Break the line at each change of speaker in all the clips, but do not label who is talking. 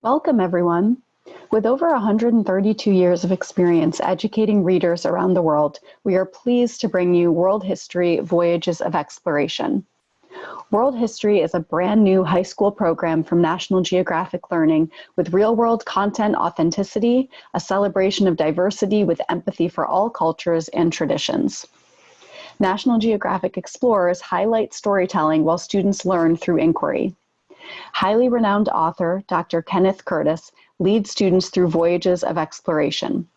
Welcome, everyone. With over 132 years of experience educating readers around the world, we are pleased to bring you World History Voyages of Exploration. World History is a brand new high school program from National Geographic Learning with real-world content authenticity, a celebration of diversity with empathy for all cultures and traditions. National Geographic Explorers highlight storytelling while students learn through inquiry. Highly renowned author, Dr. Kenneth Curtis, leads students through Voyages of Exploration.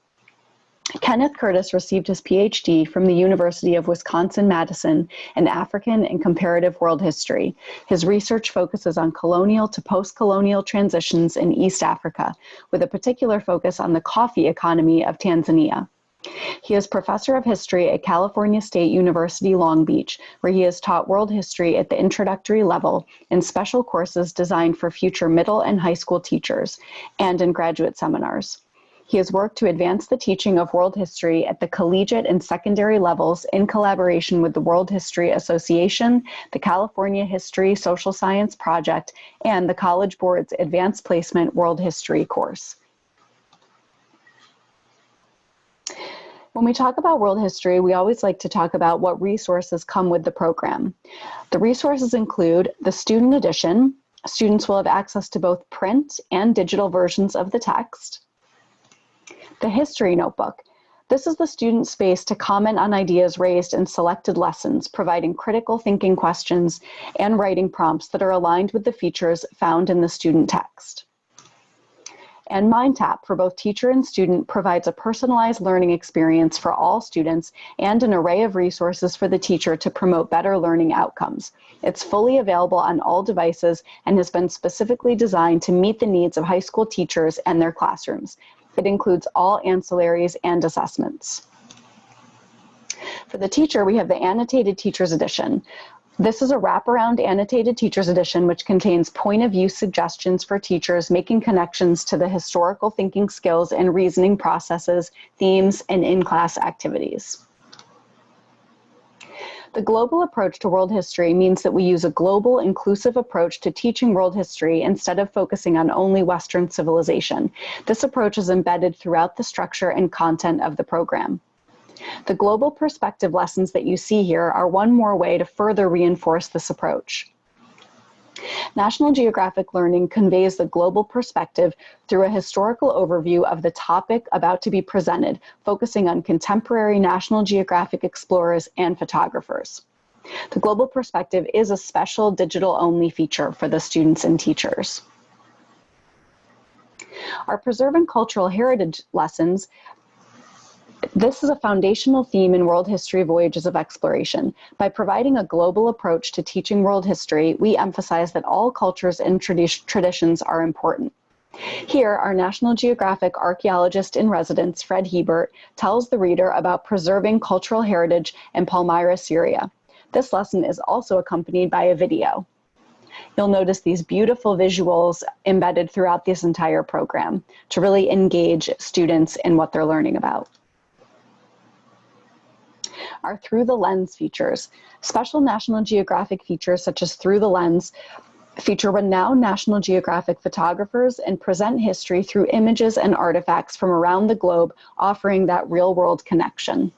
Kenneth Curtis received his PhD from the University of Wisconsin-Madison in African and Comparative World History. His research focuses on colonial to post-colonial transitions in East Africa, with a particular focus on the coffee economy of Tanzania. He is professor of history at California State University, Long Beach, where he has taught world history at the introductory level in special courses designed for future middle and high school teachers, and in graduate seminars. He has worked to advance the teaching of world history at the collegiate and secondary levels in collaboration with the World History Association, the California History Social Science Project, and the College Board's Advanced Placement World History course. When we talk about world history, we always like to talk about what resources come with the program. The resources include the student edition. Students will have access to both print and digital versions of the text. The history notebook. This is the student space to comment on ideas raised in selected lessons, providing critical thinking questions and writing prompts that are aligned with the features found in the student text. And MindTap for both teacher and student provides a personalized learning experience for all students and an array of resources for the teacher to promote better learning outcomes. It's fully available on all devices and has been specifically designed to meet the needs of high school teachers and their classrooms. It includes all ancillaries and assessments. For the teacher, we have the Annotated Teacher's Edition. This is a wraparound annotated teacher's edition which contains point-of-view suggestions for teachers making connections to the historical thinking skills and reasoning processes, themes, and in-class activities. The global approach to world history means that we use a global, inclusive approach to teaching world history instead of focusing on only Western civilization. This approach is embedded throughout the structure and content of the program. The global perspective lessons that you see here are one more way to further reinforce this approach. National Geographic Learning conveys the global perspective through a historical overview of the topic about to be presented, focusing on contemporary National Geographic explorers and photographers. The global perspective is a special digital-only feature for the students and teachers. Our Preserving Cultural Heritage lessons. This is a foundational theme in World History Voyages of Exploration. By providing a global approach to teaching world history, we emphasize that all cultures and traditions are important. Here, our National Geographic archaeologist in residence, Fred Hebert, tells the reader about preserving cultural heritage in Palmyra, Syria. This lesson is also accompanied by a video. You'll notice these beautiful visuals embedded throughout this entire program to really engage students in what they're learning about. Our Through the Lens features. Special National Geographic features such as Through the Lens feature renowned National Geographic photographers and present history through images and artifacts from around the globe, offering that real-world connection.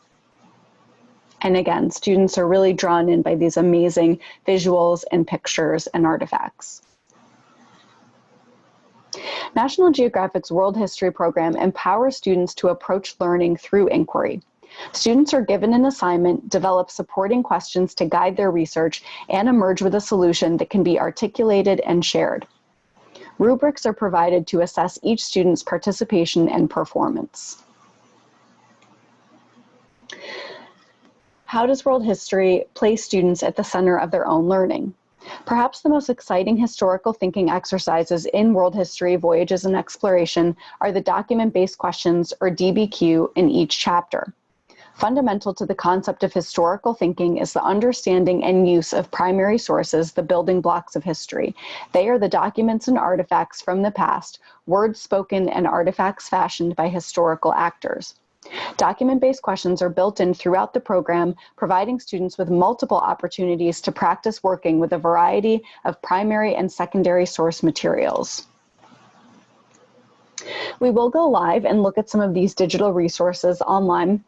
And again, students are really drawn in by these amazing visuals and pictures and artifacts. National Geographic's World History program empowers students to approach learning through inquiry. Students are given an assignment, develop supporting questions to guide their research, and emerge with a solution that can be articulated and shared. Rubrics are provided to assess each student's participation and performance. How does world history place students at the center of their own learning? Perhaps the most exciting historical thinking exercises in World History Voyages and Exploration are the document-based questions, or DBQ, in each chapter. Fundamental to the concept of historical thinking is the understanding and use of primary sources, the building blocks of history. They are the documents and artifacts from the past, words spoken and artifacts fashioned by historical actors. Document-based questions are built in throughout the program, providing students with multiple opportunities to practice working with a variety of primary and secondary source materials. We will go live and look at some of these digital resources online,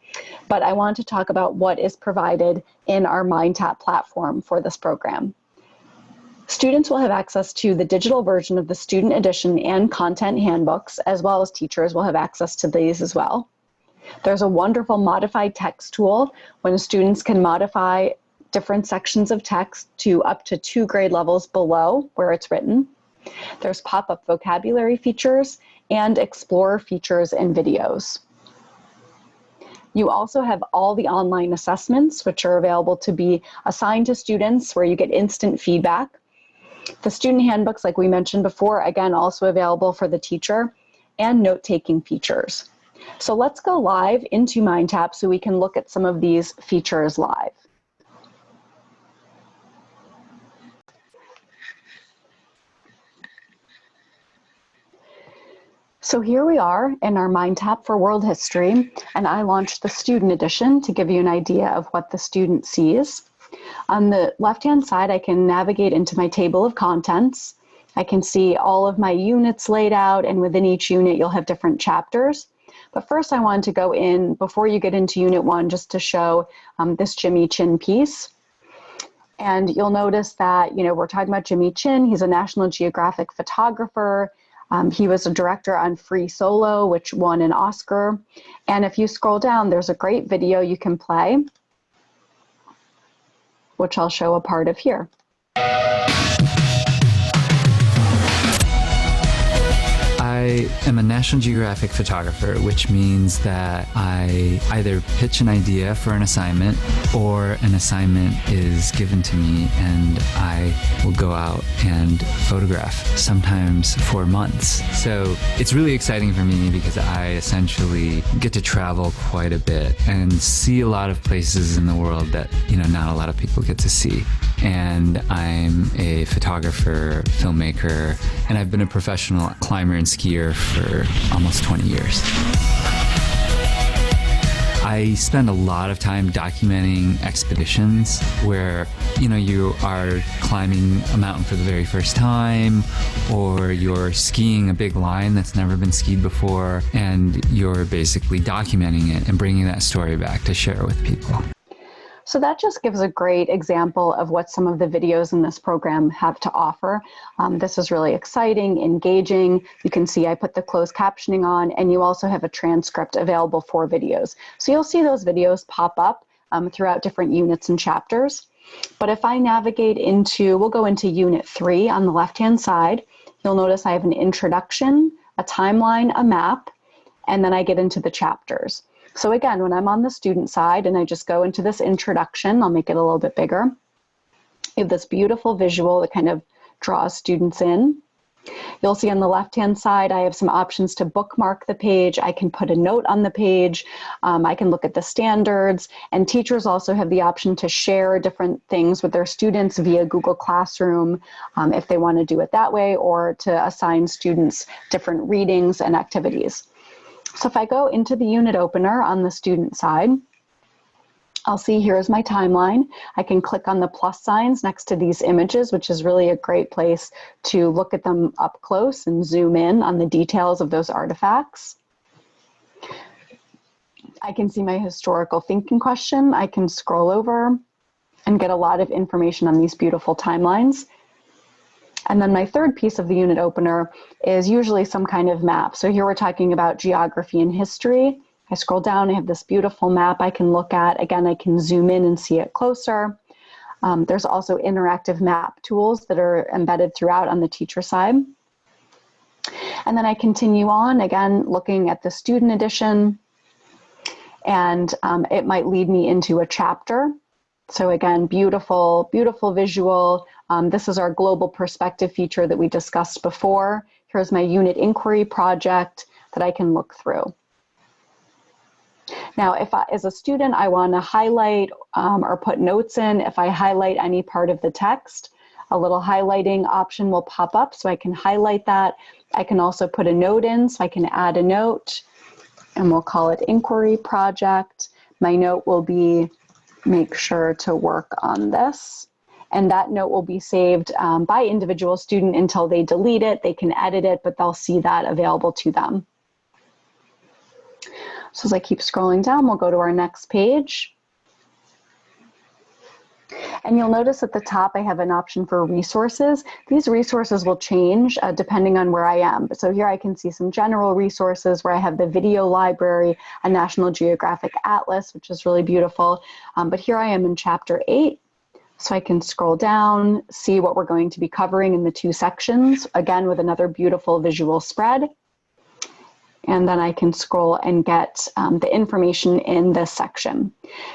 but I want to talk about what is provided in our MindTap platform for this program. Students will have access to the digital version of the student edition and content handbooks, as well as teachers will have access to these as well. There's a wonderful modified text tool when students can modify different sections of text to up to 2 grade levels below where it's written. There's pop-up vocabulary features and Explorer features and videos. You also have all the online assessments, which are available to be assigned to students where you get instant feedback. The student handbooks, like we mentioned before, again, also available for the teacher, and note-taking features. So let's go live into MindTap so we can look at some of these features live. So here we are in our MindTap for World History, and I launched the student edition to give you an idea of what the student sees. On the left-hand side, I can navigate into my table of contents. I can see all of my units laid out, and within each unit, you'll have different chapters. But first, I wanted to go in, before you get into Unit 1, just to show this Jimmy Chin piece. And you'll notice that, we're talking about Jimmy Chin. He's a National Geographic photographer. He was a director on Free Solo, which won an Oscar. And if you scroll down, there's a great video you can play, which I'll show a part of here.
I am a National Geographic photographer, which means that I either pitch an idea for an assignment or an assignment is given to me and I will go out and photograph, sometimes for months. So it's really exciting for me because I essentially get to travel quite a bit and see a lot of places in the world that, not a lot of people get to see. And I'm a photographer, filmmaker, and I've been a professional climber and skier for almost 20 years. I spend a lot of time documenting expeditions where, you are climbing a mountain for the very first time, or you're skiing a big line that's never been skied before, and you're basically documenting it and bringing that story back to share with people.
So that just gives a great example of what some of the videos in this program have to offer. This is really exciting, engaging. You can see I put the closed captioning on, and you also have a transcript available for videos. So you'll see those videos pop up throughout different units and chapters. But if I navigate we'll go into Unit 3 on the left-hand side. You'll notice I have an introduction, a timeline, a map, and then I get into the chapters. So again, when I'm on the student side and I just go into this introduction, I'll make it a little bit bigger. You have this beautiful visual that kind of draws students in. You'll see on the left-hand side, I have some options to bookmark the page. I can put a note on the page. I can look at the standards, and teachers also have the option to share different things with their students via Google Classroom if they want to do it that way, or to assign students different readings and activities. So if I go into the unit opener on the student side, I'll see here's my timeline. I can click on the plus signs next to these images, which is really a great place to look at them up close and zoom in on the details of those artifacts. I can see my historical thinking question. I can scroll over and get a lot of information on these beautiful timelines. And then my third piece of the unit opener is usually some kind of map. So here we're talking about geography and history. I scroll down, I have this beautiful map I can look at. Again, I can zoom in and see it closer. There's also interactive map tools that are embedded throughout on the teacher side. And then I continue on, again, looking at the student edition, and it might lead me into a chapter. So again, beautiful, beautiful visual. This is our global perspective feature that we discussed before. Here's my unit inquiry project that I can look through. Now, if as a student, I want to highlight or put notes in, if I highlight any part of the text, a little highlighting option will pop up so I can highlight that. I can also put a note in, so I can add a note, and we'll call it inquiry project. My note will be, make sure to work on this. And that note will be saved by individual student until they delete it. They can edit it, but they'll see that available to them. So as I keep scrolling down, we'll go to our next page. And you'll notice at the top I have an option for resources. These resources will change depending on where I am. So here I can see some general resources where I have the video library, a National Geographic Atlas, which is really beautiful. But here I am in Chapter 8. So I can scroll down, see what we're going to be covering in the 2 sections, again with another beautiful visual spread. And then I can scroll and get the information in this section.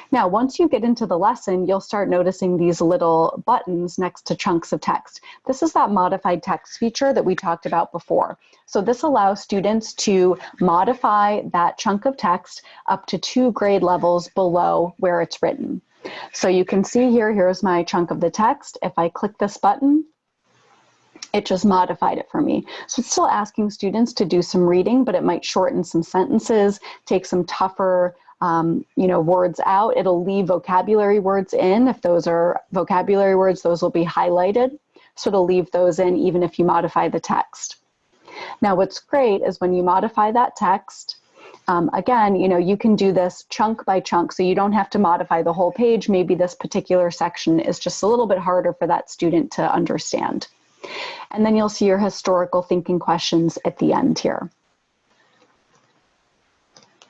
Now, once you get into the lesson, you'll start noticing these little buttons next to chunks of text. This is that modified text feature that we talked about before. So this allows students to modify that chunk of text up to 2 grade levels below where it's written. So you can see here, here's my chunk of the text. If I click this button, it just modified it for me. So it's still asking students to do some reading, but it might shorten some sentences, take some tougher words out. It'll leave vocabulary words in. If those are vocabulary words, those will be highlighted. So it'll leave those in even if you modify the text. Now what's great is when you modify that text, again, you can do this chunk by chunk, so you don't have to modify the whole page. Maybe this particular section is just a little bit harder for that student to understand. And then you'll see your historical thinking questions at the end here.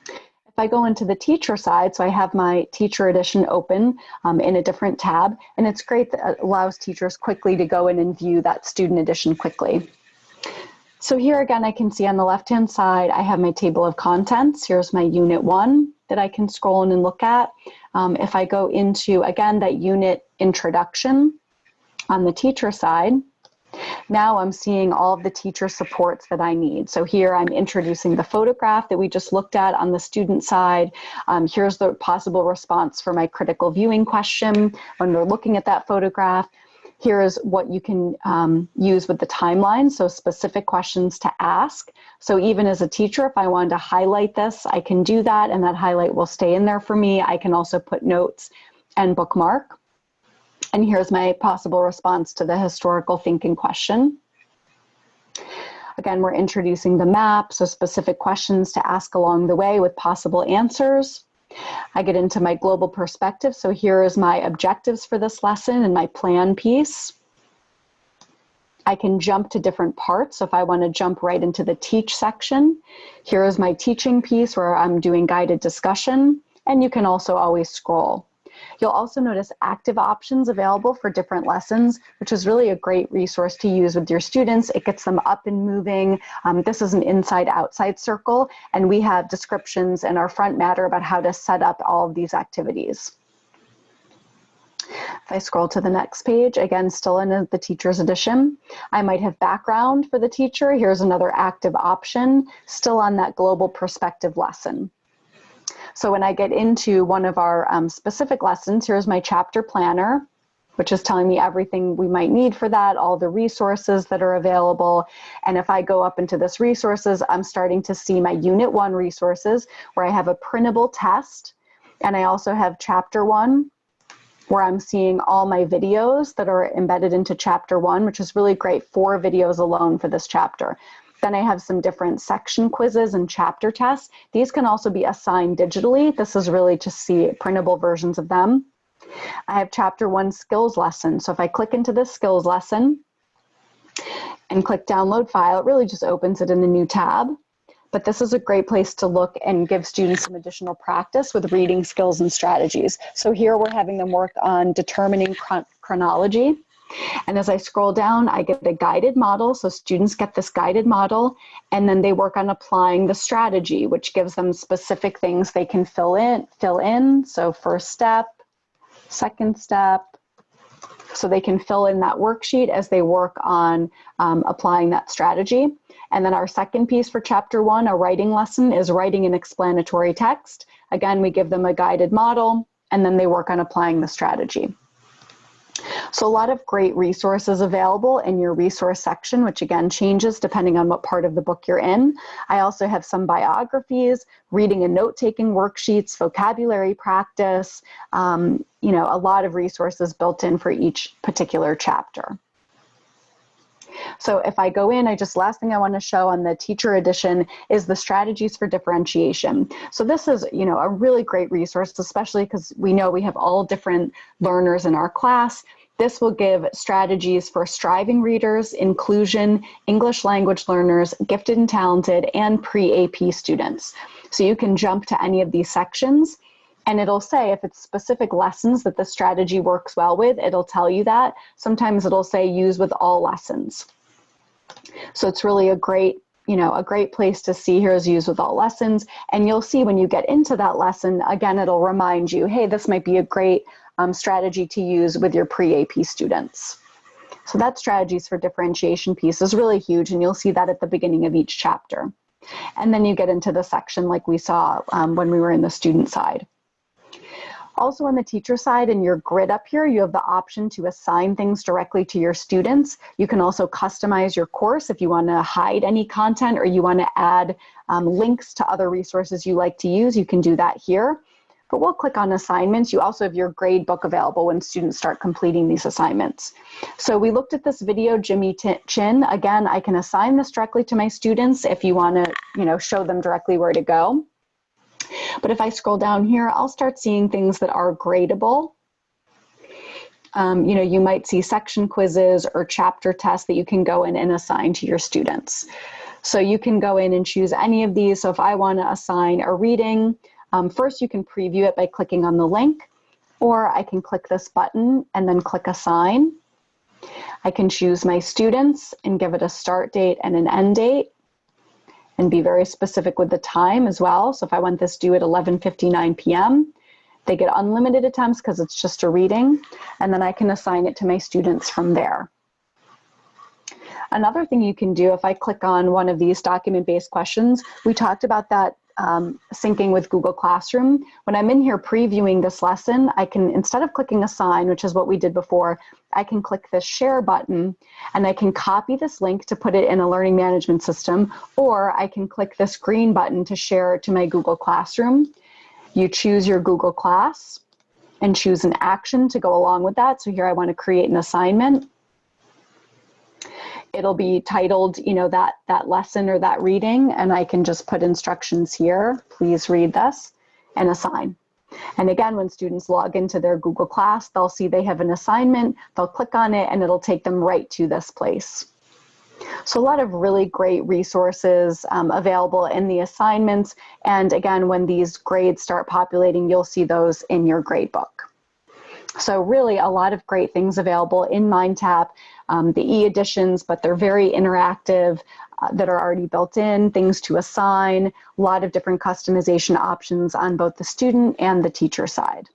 If I go into the teacher side, so I have my teacher edition open in a different tab, and it's great that it allows teachers quickly to go in and view that student edition quickly. So here again, I can see on the left-hand side, I have my table of contents. Here's my Unit 1 that I can scroll in and look at. If I go into, again, that unit introduction on the teacher side, now I'm seeing all of the teacher supports that I need. So here I'm introducing the photograph that we just looked at on the student side. Here's the possible response for my critical viewing question when we're looking at that photograph. Here's what you can use with the timeline, so specific questions to ask. So even as a teacher, if I wanted to highlight this, I can do that, and that highlight will stay in there for me. I can also put notes and bookmark. And here's my possible response to the historical thinking question. Again, we're introducing the map, so specific questions to ask along the way with possible answers. I get into my global perspective, so here is my objectives for this lesson and my plan piece. I can jump to different parts, so if I want to jump right into the teach section, here is my teaching piece where I'm doing guided discussion, and you can also always scroll. You'll also notice active options available for different lessons, which is really a great resource to use with your students. It gets them up and moving. This is an inside-outside circle, and we have descriptions in our front matter about how to set up all of these activities. If I scroll to the next page, again, still in the teacher's edition, I might have background for the teacher. Here's another active option, still on that global perspective lesson. So when I get into one of our specific lessons, here's my chapter planner, which is telling me everything we might need for that, all the resources that are available. And if I go up into this resources, I'm starting to see my Unit 1 resources where I have a printable test. And I also have Chapter 1, where I'm seeing all my videos that are embedded into Chapter 1, which is really great, 4 videos alone for this chapter. Then I have some different section quizzes and chapter tests. These can also be assigned digitally. This is really to see printable versions of them. I have Chapter 1 skills lesson. So if I click into this skills lesson and click download file, it really just opens it in the new tab. But this is a great place to look and give students some additional practice with reading skills and strategies. So here we're having them work on determining chronology. And as I scroll down, I get a guided model. So students get this guided model, and then they work on applying the strategy, which gives them specific things they can fill in. So first step, second step. So they can fill in that worksheet as they work on applying that strategy. And then our second piece for Chapter 1, a writing lesson, is writing an explanatory text. Again, we give them a guided model, and then they work on applying the strategy. So a lot of great resources available in your resource section, which again changes depending on what part of the book you're in. I also have some biographies, reading and note-taking worksheets, vocabulary practice, a lot of resources built in for each particular chapter. So if I go in, last thing I want to show on the teacher edition is the strategies for differentiation. So this is, a really great resource, especially because we know we have all different learners in our class. This will give strategies for striving readers, inclusion, English language learners, gifted and talented, and pre-AP students. So you can jump to any of these sections, and it'll say if it's specific lessons that the strategy works well with, it'll tell you that. Sometimes it'll say use with all lessons. So it's really a great place to see here is use with all lessons. And you'll see when you get into that lesson, again, it'll remind you, hey, this might be a great strategy to use with your pre-AP students. So that strategies for differentiation piece is really huge, and you'll see that at the beginning of each chapter. And then you get into the section like we saw when we were in the student side. Also on the teacher side, in your grid up here, you have the option to assign things directly to your students. You can also customize your course if you want to hide any content or you want to add links to other resources you like to use. You can do that here. But we'll click on assignments. You also have your grade book available when students start completing these assignments. So we looked at this video, Jimmy Chin. Again, I can assign this directly to my students if you want to, show them directly where to go. But if I scroll down here, I'll start seeing things that are gradable. You might see section quizzes or chapter tests that you can go in and assign to your students. So you can go in and choose any of these. So if I want to assign a reading, first you can preview it by clicking on the link, or I can click this button and then click assign. I can choose my students and give it a start date and an end date, and be very specific with the time as well. So if I want this due at 11:59 p.m., they get unlimited attempts because it's just a reading, and then I can assign it to my students from there. Another thing you can do, if I click on one of these document-based questions, we talked about that syncing with Google Classroom. When I'm in here previewing this lesson, I can, instead of clicking assign, which is what we did before, I can click this share button and I can copy this link to put it in a learning management system, or I can click this green button to share it to my Google Classroom. You choose your Google Class and choose an action to go along with that. So here I want to create an assignment. It'll be titled, that lesson or that reading, and I can just put instructions here. Please read this and assign. And again, when students log into their Google Class, they'll see they have an assignment, they'll click on it, and it'll take them right to this place. So a lot of really great resources available in the assignments. And again, when these grades start populating, you'll see those in your grade book. So really a lot of great things available in MindTap, the e-editions, but they're very interactive, that are already built in, things to assign, a lot of different customization options on both the student and the teacher side.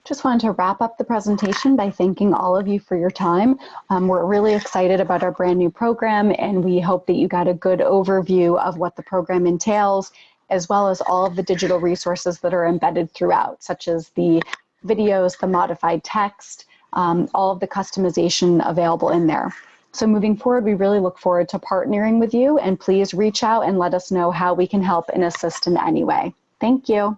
Just wanted to wrap up the presentation by thanking all of you for your time. We're really excited about our brand new program, and we hope that you got a good overview of what the program entails, as well as all of the digital resources that are embedded throughout, such as the videos, the modified text, all of the customization available in there. So moving forward, we really look forward to partnering with you, and please reach out and let us know how we can help and assist in any way. Thank you.